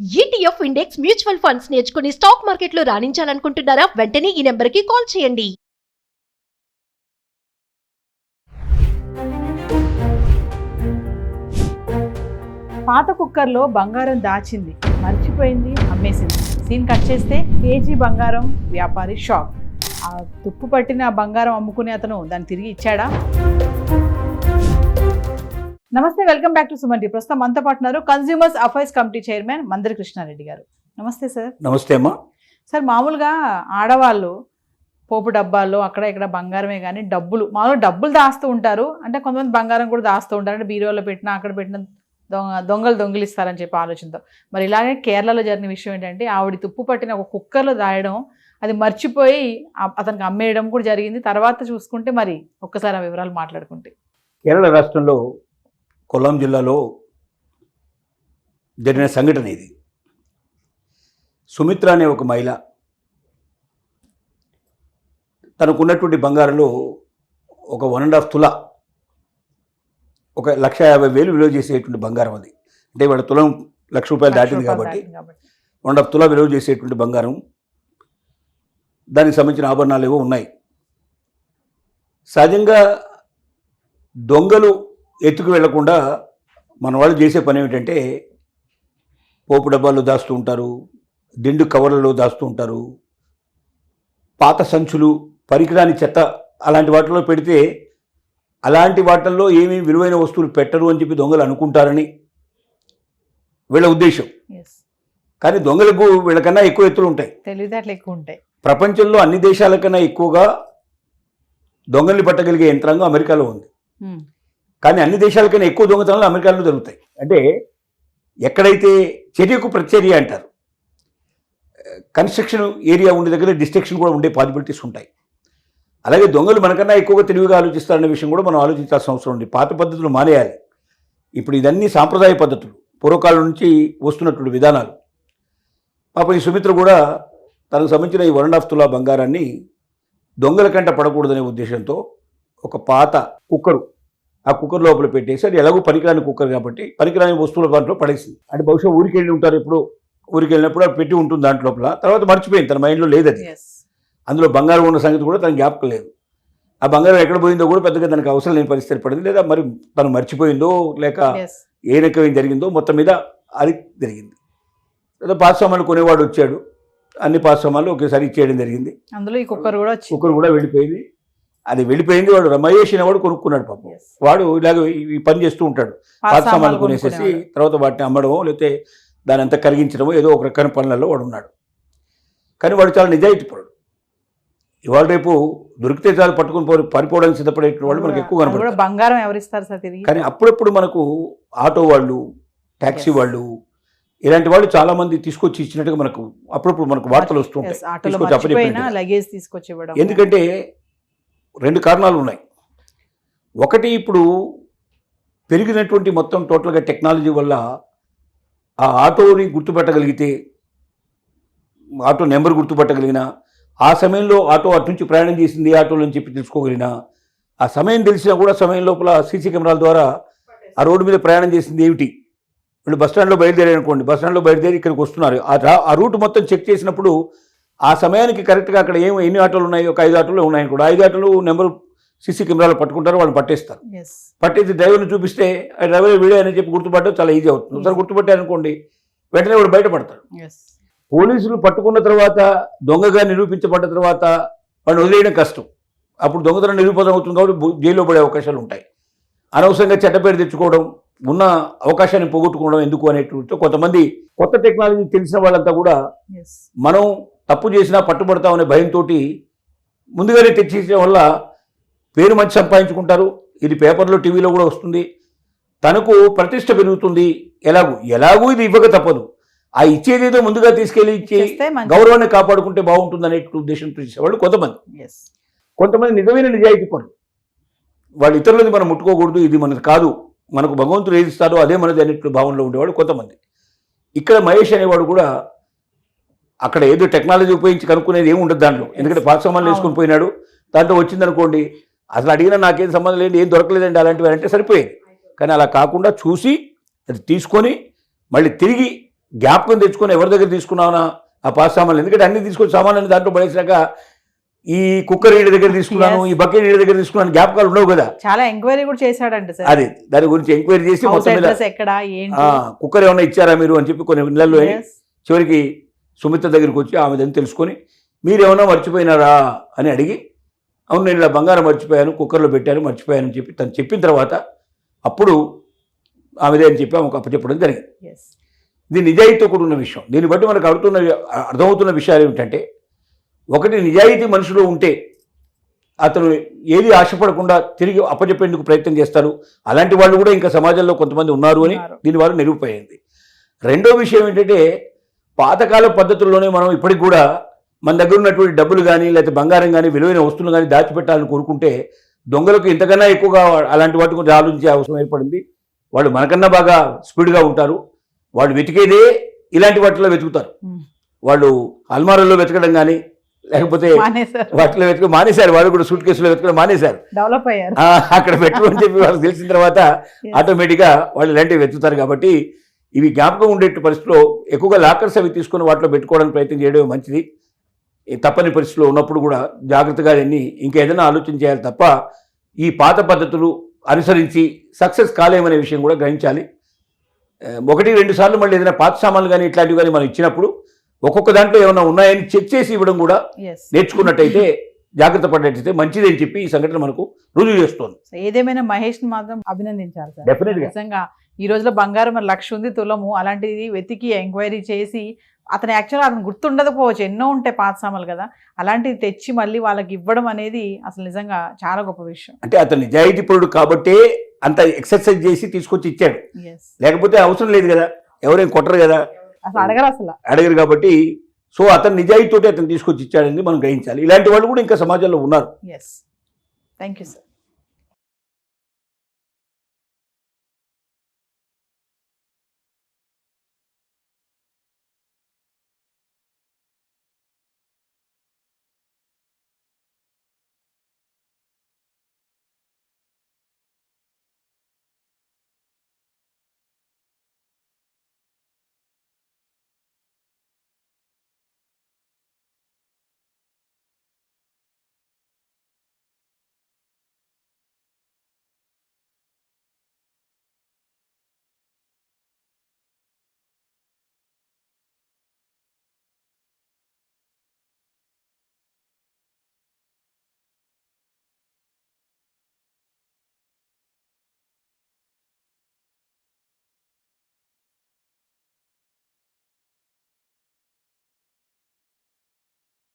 ETF index mutual funds నేర్చుకుని stock మార్కెట్లో రాణించాలనుకుంటున్నారా? వెంటనే ఈ నెంబర్కి కాల్ చేయండి. పాత కుక్కర్లో బంగారం దాచింది, మర్చిపోయింది, అమ్మేసింది. సీన్ కట్ చేస్తే కేజీ బంగారం వ్యాపారి షాక్. ఆ తుప్పు పట్టిన బంగారం అమ్ముకునే అతను దాన్ని తిరిగి ఇచ్చాడా? నమస్తే, welcome back to Suman T. ప్రస్తుతం మనతో పాటు ఉన్నారు consumers affairs committee chairman Mandari Krishna Reddy గారు. నమస్తే సార్. నమస్తే అమ్మా. సార్, మామూలుగా ఆడవాళ్ళు పోపు డబ్బాల్లో అక్కడ ఇక్కడ బంగారమే కానీ మామూలుగా డబ్బులు దాస్తూ ఉంటారు. అంటే కొంతమంది బంగారం కూడా దాస్తూ ఉంటారు. అంటే బీరువాలో పెట్టినా అక్కడ పెట్టిన దొంగలిస్తారని చెప్పి ఆలోచనతో. మరి ఇలాగే కేరళలో జరిగిన విషయం ఏంటంటే ఆవిడ తుప్పు పట్టిన ఒక కుక్కర్లో దాయడం, అది మర్చిపోయి అతనికి అమ్మేయడం కూడా జరిగింది. తర్వాత చూసుకుంటే మరి ఒక్కసారి ఆ వివరాలు మాట్లాడుకుంటే, కేరళ రాష్ట్రంలో కొల్లాం జిల్లాలో జరిగిన సంఘటన ఇది. సుమిత్ర అనే ఒక మహిళ తనకున్నటువంటి బంగారంలో ఒక 1.5 తులా, ఒక 1,50,000 విలువ చేసేటువంటి బంగారం అది. అంటే ఇవాళ తులం ₹1,00,000 దాటింది కాబట్టి 1.5 తులా విలువ చేసేటువంటి బంగారం, దానికి సంబంధించిన ఆభరణాలు ఏవో ఉన్నాయి. సహజంగా దొంగలు ఎత్తుకు వెళ్లకుండా మన వాళ్ళు చేసే పని ఏమిటంటే పోపు డబ్బాల్లో దాస్తూ ఉంటారు, దిండు కవర్లలో దాస్తూ ఉంటారు, పాత సంచులు, పరికరాని చెత్త అలాంటి వాటిలో పెడితే అలాంటి వాటిల్లో ఏమీ విలువైన వస్తువులు పెట్టరు అని చెప్పి దొంగలు అనుకుంటారని వీళ్ళ ఉద్దేశం. కానీ దొంగలకు వీళ్ళకన్నా ఎక్కువ ఎత్తులు ఉంటాయి, తెలివితేటలు ఎక్కువ ఉంటాయి. ప్రపంచంలో అన్ని దేశాల కన్నా ఎక్కువగా దొంగల్ని పట్టగలిగే యంత్రాంగం అమెరికాలో ఉంది. కానీ అన్ని దేశాల కన్నా ఎక్కువ దొంగతనాలు అమెరికాలో జరుగుతాయి. అంటే ఎక్కడైతే చర్యకు ప్రతిచర్య అంటారు, కన్స్ట్రక్షన్ ఏరియా ఉండే దగ్గర డిస్ట్రక్షన్ కూడా ఉండే పాసిబిలిటీస్ ఉంటాయి. అలాగే దొంగలు మనకన్నా ఎక్కువగా తెలివిగా ఆలోచిస్తారనే విషయం కూడా మనం ఆలోచించాల్సిన అవసరం ఉంది. పాత పద్ధతులు మానేయాలి. ఇప్పుడు ఇదన్నీ సాంప్రదాయ పద్ధతులు, పూర్వకాలం నుంచి వస్తున్నటువంటి విధానాలు. పాపం ఈ సుమిత్ర కూడా తనకు సంబంధించిన ఈ 1.5 తులా బంగారాన్ని దొంగల కంట పడకూడదనే ఉద్దేశంతో ఒక పాత కుక్కరు, ఆ కుక్కర్ లోపల పెట్టేసి, అది ఎలాగో పనికిరాని కుక్కర్ కాబట్టి పనికిరాని వస్తువుల దాంట్లో పడేసింది. అంటే బహుశా ఊరికి వెళ్ళి ఉంటారు, ఎప్పుడు ఊరికి వెళ్ళినప్పుడు అది పెట్టి ఉంటుంది దాంట్లో లోపల. తర్వాత మర్చిపోయింది, తన మైండ్లో లేదు అది. అందులో బంగారం ఉన్న సంగతి కూడా తనకి జ్ఞాపకం లేదు. ఆ బంగారం ఎక్కడ పోయిందో కూడా పెద్దగా తనకు అవసరం లేని పరిస్థితి పడింది. లేదా మరి తను మర్చిపోయిందో లేక ఏ రకమైన జరిగిందో, మొత్తం మీద అది జరిగింది. లేదా పాత సామాన్లు కొనేవాడు వచ్చాడు, అన్ని పాత సామాన్లు ఒకేసారి ఇచ్చేయడం జరిగింది. అందులో ఈ కుక్కర్ కూడా వెళ్ళిపోయింది. అది వెళ్ళిపోయింది. వాడు రమేష్ అనేవాడు కొనుక్కున్నాడు. పాపం వాడు ఇలాగ ఈ పని చేస్తూ ఉంటాడు. పాత సామాన్లు కొనేసేసి తర్వాత వాటిని అమ్మడమో లేకపోతే దాని అంతా కరిగించడమో ఏదో ఒక రకమైన పనులలో వాడు ఉన్నాడు. కానీ వాడు చాలా నిజాయితీపరుడు. ఇవాళ రేపు దొరికితే చాలు పట్టుకుని పరిపోవడానికి సిద్ధపడే వాళ్ళు మనకు ఎక్కువ కనపడతారు. బంగారం ఎవరిస్తారు సార్ తిరిగి? కానీ అప్పుడప్పుడు మనకు ఆటో వాళ్ళు, ట్యాక్సీ వాళ్ళు, ఇలాంటి వాళ్ళు చాలా మంది తీసుకొచ్చి ఇచ్చినట్టుగా మనకు అప్పుడప్పుడు మనకు వార్తలు వస్తుంటాయి. ఎందుకంటే 2 కారణాలు ఉన్నాయి. ఒకటి, ఇప్పుడు పెరిగినటువంటి మొత్తం టోటల్గా టెక్నాలజీ వల్ల ఆ ఆటోని గుర్తుపట్టగలిగితే, ఆటో నెంబర్ గుర్తుపట్టగలిగిన, ఆ సమయంలో ఆటో అటు నుంచి ప్రయాణం చేసింది ఏ ఆటోలో అని చెప్పి తెలుసుకోగలిగిన, ఆ సమయం తెలిసినా కూడా సమయం లోపల సీసీ కెమెరాల ద్వారా ఆ రోడ్డు మీద ప్రయాణం చేసింది ఏమిటి, వీళ్ళు బస్టాండ్లో బయలుదేరారు అనుకోండి, బస్టాండ్లో బయలుదేరి ఇక్కడికి వస్తున్నారు, ఆ రూట్ మొత్తం చెక్ చేసినప్పుడు ఆ సమయానికి కరెక్ట్గా అక్కడ ఎన్ని ఆటోలు ఉన్నాయి, ఒక 5 ఆటోలు ఉన్నాయి కూడా, 5 ఆటోలు నెంబరు సీసీ కెమెరాలో పట్టుకుంటారు, వాళ్ళు పట్టేస్తారు. పట్టేసి డ్రైవర్ని చూపిస్తే ఆ డ్రైవర్ వీడియో అని చెప్పి గుర్తుపట్టడం చాలా ఈజీ అవుతుంది. ఒకసారి గుర్తుపట్టారనుకోండి, వెంటనే వాడు బయటపడతాడు. పోలీసులు పట్టుకున్న తర్వాత, దొంగగా నిరూపించబడ్డ తర్వాత వాడిని వదిలేయడం కష్టం. అప్పుడు దొంగతనం నిరూపణ అవుతుంది కాబట్టి జైల్లో పడే అవకాశాలు ఉంటాయి. అనవసరంగా చెడ్డపేరు తెచ్చుకోవడం, ఉన్న అవకాశాన్ని పోగొట్టుకోవడం ఎందుకు అనేటువంటి కొంతమంది కొత్త టెక్నాలజీ తెలిసిన వాళ్ళంతా కూడా మనం తప్పు చేసినా పట్టుబడతామనే భయంతో ముందుగానే తెచ్చేయడం వల్ల పేరు మంచి సంపాదించుకుంటారు. ఇది పేపర్లో, టీవీలో కూడా వస్తుంది, తనకు ప్రతిష్ట పెరుగుతుంది. ఎలాగూ ఇది ఇవ్వక తప్పదు, ఆ ఇచ్చేదేదో ముందుగా తీసుకెళ్ళి ఇచ్చి గౌరవాన్ని కాపాడుకుంటే బాగుంటుంది అనే ఉద్దేశంతో చేసేవాళ్ళు కొంతమంది నిజమైన నిజాయితీ పనులు. వాళ్ళు ఇతరులది మనం ముట్టుకోకూడదు, ఇది మనది కాదు, మనకు భగవంతుడు ఏది ఇస్తాడో అదే మనది అనేట్లు భావనలో ఉండేవాడు కొంతమంది. ఇక్కడ మహేష్ అనేవాడు కూడా అక్కడ ఏదో టెక్నాలజీ ఉపయోగించి కనుక్కునేది ఏమి ఉండదు దాంట్లో. ఎందుకంటే పాత సామాన్లు వేసుకొని పోయినాడు, దాంట్లో వచ్చిందనుకోండి, అసలు అడిగినా నాకేం సంబంధం లేదు, ఏం దొరకలేదండి అలాంటివి అంటే సరిపోయేది. కానీ అలా కాకుండా చూసి అది తీసుకొని మళ్ళీ తిరిగి జ్ఞాపకం తెచ్చుకొని ఎవరి దగ్గర తీసుకున్నావునా ఆ పాత సామాన్లు, ఎందుకంటే అన్ని తీసుకొని సామాన్లు దాంట్లో పడేసాక ఈ కుక్కర్ వీడి దగ్గర తీసుకున్నాను, Yes. ఈ బకెట్ వీడి దగ్గర తీసుకున్నాను, జ్ఞాపకాలు ఉండవు కదా. చాలా ఎంక్వైరీ కూడా చేశాడంట సార్. అది దాని గురించి ఎంక్వైరీ చేసి హౌస్ మొత్తం మీద అడ్రస్ ఎక్కడ ఏంటి. కుక్కర్ ఏమైనా ఇచ్చారా మీరు అని చెప్పి కొన్ని ఇళ్లలో Yes. చివరికి సుమిత్ర దగ్గరికి వచ్చి ఆమె దాన్ని తెలుసుకొని మీరు ఏమైనా మర్చిపోయినారా అని అడిగి, అవును నేను ఇలా బంగారం మర్చిపోయాను, కుక్కర్లో పెట్టాను, మర్చిపోయాను అని చెప్పి తను చెప్పిన తర్వాత అప్పుడు ఆమెదే అని చెప్పి ఆమెకు అప్పచెప్పడం జరిగింది. Yes. ఇది నిజాయితీతో కూడిన విషయం. దీన్ని బట్టి మనకు అర్థమవుతున్న విషయాలు ఏమిటంటే, ఒకటి నిజాయితీ మనుషులు ఉంటే అతను ఏది ఆశపడకుండా తిరిగి అప్పచెప్పేందుకు ప్రయత్నం చేస్తారు. అలాంటి వాళ్ళు కూడా ఇంకా సమాజంలో కొంతమంది ఉన్నారు అని దీనివల్ల నిరూపయింది. రెండో విషయం ఏంటంటే, పాతకాల పద్ధతుల్లోనే మనం ఇప్పటికి కూడా మన దగ్గర ఉన్నటువంటి డబ్బులు కానీ లేకపోతే బంగారం కానీ విలువైన వస్తువులు కానీ దాచిపెట్టాలని కోరుకుంటే దొంగలకు ఇంతకన్నా ఎక్కువగా అలాంటి వాటి గురించి ఆలోచించే అవసరం ఏర్పడింది. వాళ్ళు మనకన్నా బాగా స్పీడ్గా ఉంటారు. వాళ్ళు వెతికేదే ఇలాంటి వాటిలో వెతుకుతారు. వాళ్ళు అల్మారాల్లో వెతకడం కానీ లేకపోతే వాటిలో వెతక మానేశారు. వాళ్ళు కూడా సూట్ కేసులో వెతకడం మానేశారు, డెవలప్ అయ్యారు. అక్కడ పెట్టమని చెప్పి వాళ్ళకి తెలిసిన తర్వాత ఆటోమేటిక్గా వాళ్ళు ఇలాంటివి వెతుకుతారు. కాబట్టి ఇవి జ్ఞాపకం ఉండే పరిస్థితిలో ఎక్కువగా లాకర్స్ అవి తీసుకుని వాటిలో పెట్టుకోవడానికి ప్రయత్నం చేయడం మంచిది. తప్పని పరిస్థితిలో ఉన్నప్పుడు కూడా జాగ్రత్తగా ఎన్ని ఇంకేదైనా ఆలోచన చేయాలి తప్ప ఈ పాత పద్ధతులు అనుసరించి సక్సెస్ కాలేమనే విషయం కూడా గ్రహించాలి. 1-2 సార్లు మళ్ళీ ఏదైనా పాత సామాన్లు కానీ ఇట్లాంటివి కానీ మనం ఇచ్చినప్పుడు ఒక్కొక్క దాంట్లో ఏమైనా ఉన్నాయని చెక్ చేసి ఇవ్వడం కూడా నేర్చుకున్నట్టయితే, జాగ్రత్త పడినట్టయితే మంచిది అని చెప్పి ఈ సంఘటన మనకు రుజువు చేస్తోంది. ఏదేమైనా మహేష్ ని మాత్రం అభినందించాలి సార్. Definitely గా. నిజంగా ఈ రోజులో బంగారం 1,00,000 ఉంది తులము, అలాంటిది వెతికి ఎంక్వైరీ చేసి అతను యాక్చువల్గా అతను గుర్తుండకపోవచ్చు, ఎన్నో ఉంటాయి పాత సామాన్లు కదా, అలాంటివి తెచ్చి మళ్ళీ వాళ్ళకి ఇవ్వడం అనేది అసలు నిజంగా చాలా గొప్ప విషయం. అంటే అతను నిజాయితీపరుడు కాబట్టే అంత ఎక్సర్సైజ్ చేసి తీసుకొచ్చి ఇచ్చాడు. Yes. లేకపోతే అవసరం లేదు కదా, ఎవరేం కొట్టరు కదా, అసలు అడగరు కాబట్టి సో అతను నిజాయితీతోటి అతను తీసుకొచ్చి ఇచ్చాడని మనం గ్రహించాలి. ఇలాంటి వాళ్ళు కూడా ఇంకా సమాజంలో ఉన్నారు. Yes. Thank you, sir.